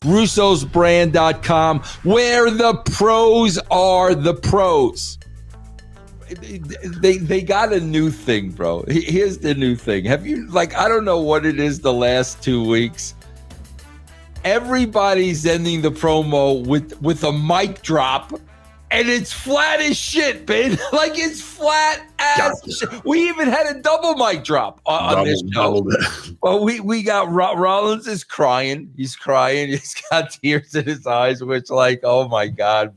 russosbrand.com, where the pros are the pros. They got a new thing, bro. Here's the new thing. Have you, like, I don't know what it is the last 2 weeks. Everybody's ending the promo with a mic drop, and it's flat as shit, Ben. Like, it's flat as shit. We even had a double mic drop on this show. Well, we got Rollins is crying. He's crying. He's got tears in his eyes, which, like, oh my God,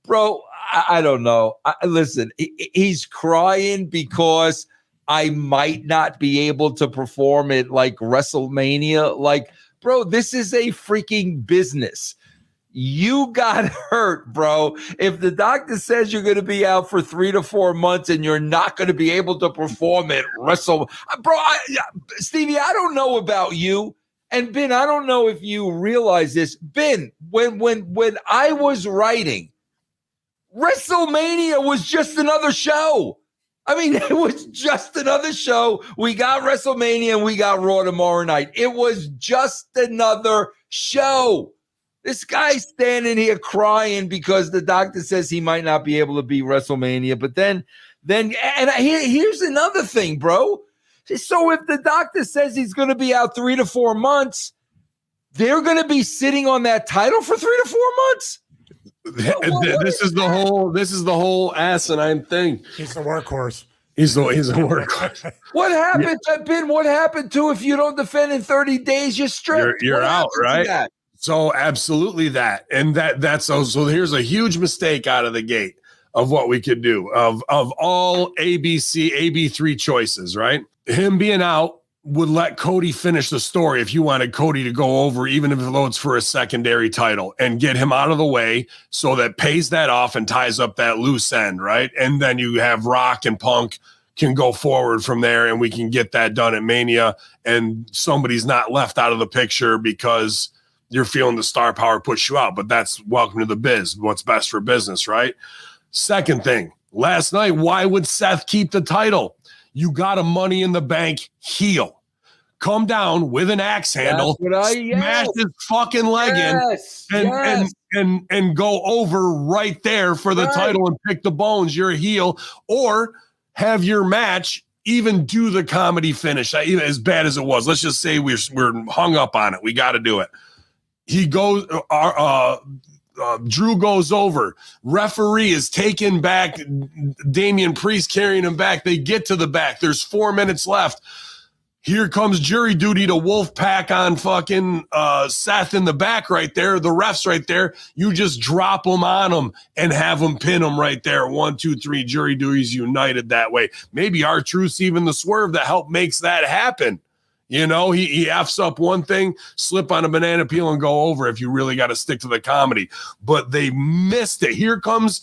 bro. I don't know. Listen, he's crying because I might not be able to perform at, like, WrestleMania. Like, bro, this is a freaking business. You got hurt, bro. If the doctor says you're going to be out for 3 to 4 months and you're not going to be able to perform at Stevie, I don't know about you. And Ben, I don't know if you realize this. Ben, when I was writing, WrestleMania was just another show. I mean, it was just another show. We got WrestleMania and we got Raw tomorrow night. It was just another show. This guy's standing here crying because the doctor says he might not be able to be WrestleMania. But then, here's another thing, bro. So if the doctor says he's going to be out 3 to 4 months, they're going to be sitting on that title for 3 to 4 months. This is the whole asinine thing. He's the workhorse. He's a workhorse. What happened, Ben? What happened to if you don't defend in 30 days? You're stripped. You're out, right? So absolutely that. And that's so here's a huge mistake out of the gate of what we could do of all AB3 choices, right? Him being out would let Cody finish the story if you wanted Cody to go over, even if it's for a secondary title, and get him out of the way so that pays that off and ties up that loose end, right? And then you have Rock and Punk can go forward from there, and we can get that done at Mania, and somebody's not left out of the picture because you're feeling the star power push you out. But that's welcome to the biz, what's best for business, right? Second thing, last night, why would Seth keep the title? You got a Money in the Bank heel. Come down with an axe handle, smash his fucking leg in, and go over right there for the title and pick the bones. You're a heel, or have your match even do the comedy finish. Even as bad as it was, let's just say we're hung up on it. We got to do it. He goes. Drew goes over. Referee is taking back Damian Priest, carrying him back. They get to the back. There's 4 minutes left. Here comes jury duty to Wolfpack on fucking Seth in the back right there. The ref's right there. You just drop them on him and have them pin him right there. 1, 2, 3, jury duty's united that way. Maybe R-Truth's even the swerve that helped makes that happen. You know, he F's up one thing, slip on a banana peel and go over if you really got to stick to the comedy. But they missed it. Here comes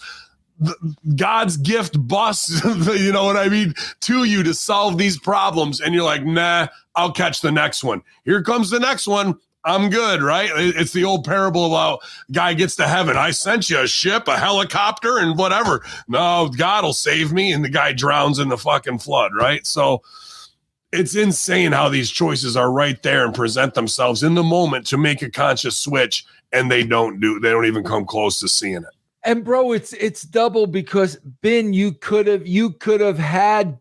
God's gift bus, you know what I mean, to you to solve these problems. And you're like, nah, I'll catch the next one. Here comes the next one. I'm good, right? It's the old parable about guy gets to heaven. I sent you a ship, a helicopter, and whatever. No, God will save me. And the guy drowns in the fucking flood, right? So it's insane how these choices are right there and present themselves in the moment to make a conscious switch. And they don't even come close to seeing it. And bro, it's double because Ben, you could have had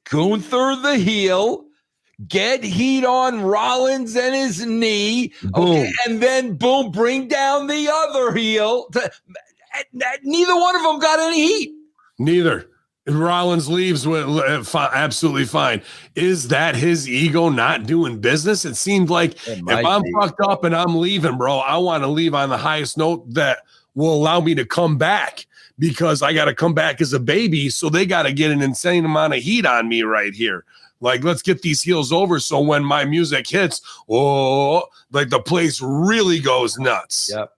Gunther the heel get heat on Rollins and his knee, okay, and then boom, bring down the other heel. Neither one of them got any heat. Neither. Rollins leaves with absolutely fine. Is that his ego not doing business? It seemed like if I'm fucked up and I'm leaving, bro, I want to leave on the highest note that will allow me to come back, because I got to come back as a baby. So they got to get an insane amount of heat on me right here. Like, let's get these heels over. So when my music hits, like the place really goes nuts. Yep.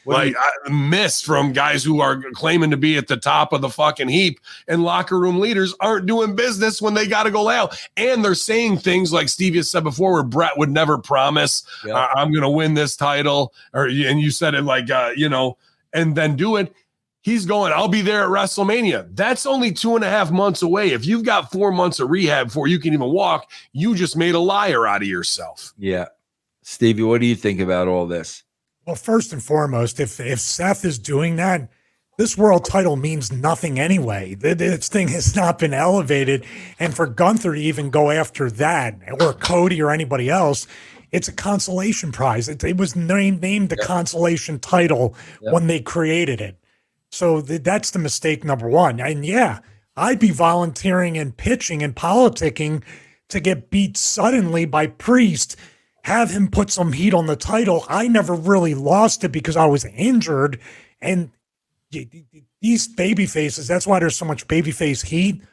I miss from guys who are claiming to be at the top of the fucking heap, and locker room leaders aren't doing business when they got to go out. And they're saying things like Stevie said before, where Brett would never promise, I'm going to win this title. And you said it like, and then do it. He's going, I'll be there at WrestleMania. That's only 2.5 months away. If you've got 4 months of rehab before you can even walk, you just made a liar out of yourself. Yeah. Stevie, what do you think about all this? Well, first and foremost, if Seth is doing that, this world title means nothing anyway. This thing has not been elevated. And for Gunther to even go after that, or Cody or anybody else, it's a consolation prize. It was named the consolation title when they created it. So that's the mistake number one. And yeah, I'd be volunteering and pitching and politicking to get beat suddenly by Priest, have him put some heat on the title. I never really lost it because I was injured. And these baby faces, that's why there's so much babyface heat.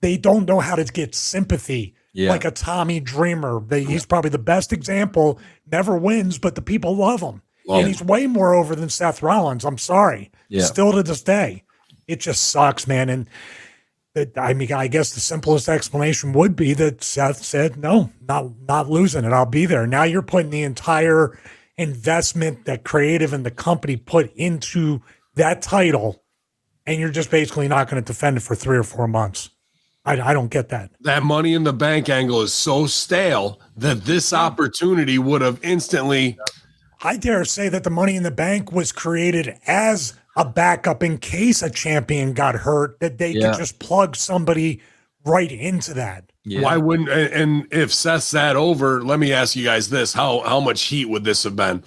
They don't know how to get sympathy. Like a Tommy Dreamer. He's probably the best example, never wins, but the people love him. And he's way more over than Seth Rollins. I'm sorry. Still to this day. It just sucks, man. And I mean, I guess the simplest explanation would be that Seth said, no, not losing it. I'll be there. Now you're putting the entire investment that creative and the company put into that title, and you're just basically not going to defend it for 3 or 4 months. I don't get that. That Money in the Bank angle is so stale that this opportunity would have instantly. I dare say that the Money in the Bank was created as a backup in case a champion got hurt, that they could just plug somebody right into that. Why wouldn't? And if Seth's that over, let me ask you guys this: how much heat would this have been?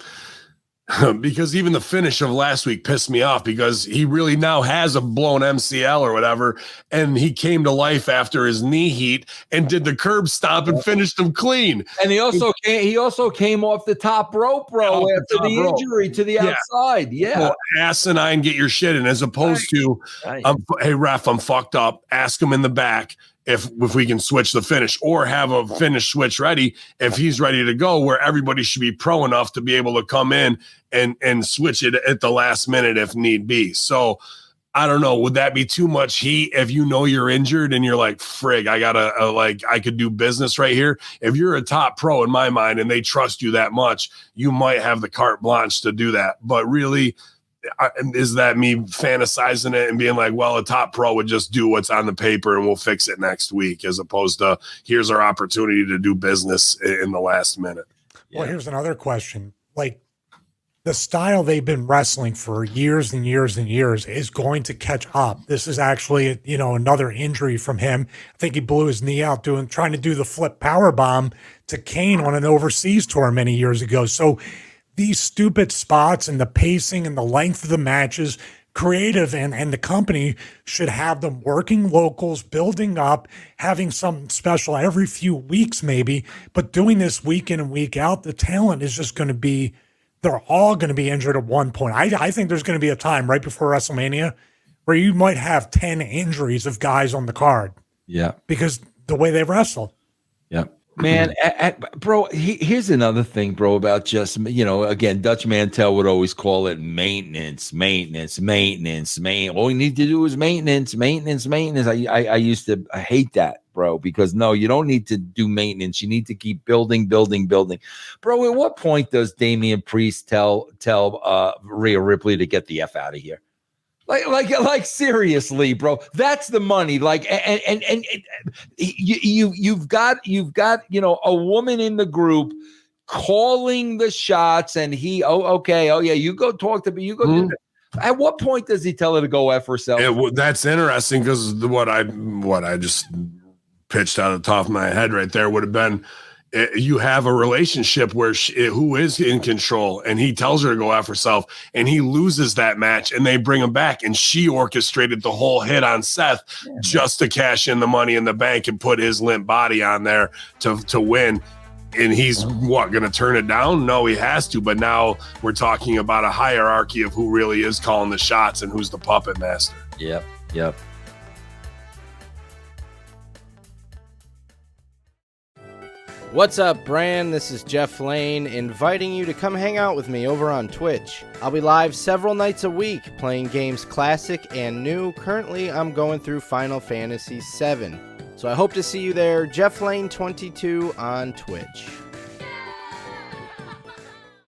Because even the finish of last week pissed me off because he really now has a blown MCL or whatever, and he came to life after his knee heat and did the curb stomp and finished him clean. And he also came off the top rope, bro, after the injury to the outside. Well, asinine, get your shit in, as opposed to, hey ref, I'm fucked up. Ask him in the back if we can switch the finish, or have a finish switch ready if he's ready to go, where everybody should be pro enough to be able to come in and switch it at the last minute if need be. So I don't know, would that be too much heat if you know you're injured and you're like, frig, I gotta I could do business right here? If you're a top pro in my mind and they trust you that much, you might have the carte blanche to do that. But really, is that me fantasizing it and being like, well, a top pro would just do what's on the paper and we'll fix it next week, as opposed to here's our opportunity to do business in the last minute? Well, here's another question. Like, the style they've been wrestling for years and years and years is going to catch up. This is actually, another injury from him. I think he blew his knee out trying to do the flip power bomb to Kane on an overseas tour many years ago. So these stupid spots and the pacing and the length of the matches, creative and the company should have them working locals, building up, having something special every few weeks maybe, but doing this week in and week out, the talent is just going to be, they're all going to be injured at one point. I think there's going to be a time right before WrestleMania where you might have 10 injuries of guys on the card. Yeah. Because the way they wrestle. Yeah. Man, bro, here's another thing, bro, about just, again, Dutch Mantel would always call it maintenance. All you need to do is maintenance. I used to hate that, bro, because no, you don't need to do maintenance. You need to keep building. Bro, at what point does Damian Priest tell Rhea Ripley to get the F out of here? Like seriously, bro, that's the money. Like, and you've got a woman in the group calling the shots, and you go talk to me. You go. Do that. At what point does he tell her to go F herself? That's interesting, because what I just pitched out of the top of my head right there would have been, you have a relationship where who is in control, and he tells her to go after herself, and he loses that match, and they bring him back, and she orchestrated the whole hit on Seth just to cash in the Money in the Bank and put his limp body on there to win. And he's going to turn it down? No, he has to. But now we're talking about a hierarchy of who really is calling the shots and who's the puppet master. Yep. What's up, Brand? This is Jeff Lane, inviting you to come hang out with me over on Twitch. I'll be live several nights a week, playing games classic and new. Currently, I'm going through Final Fantasy VII. So I hope to see you there, Jeff Lane 22 on Twitch.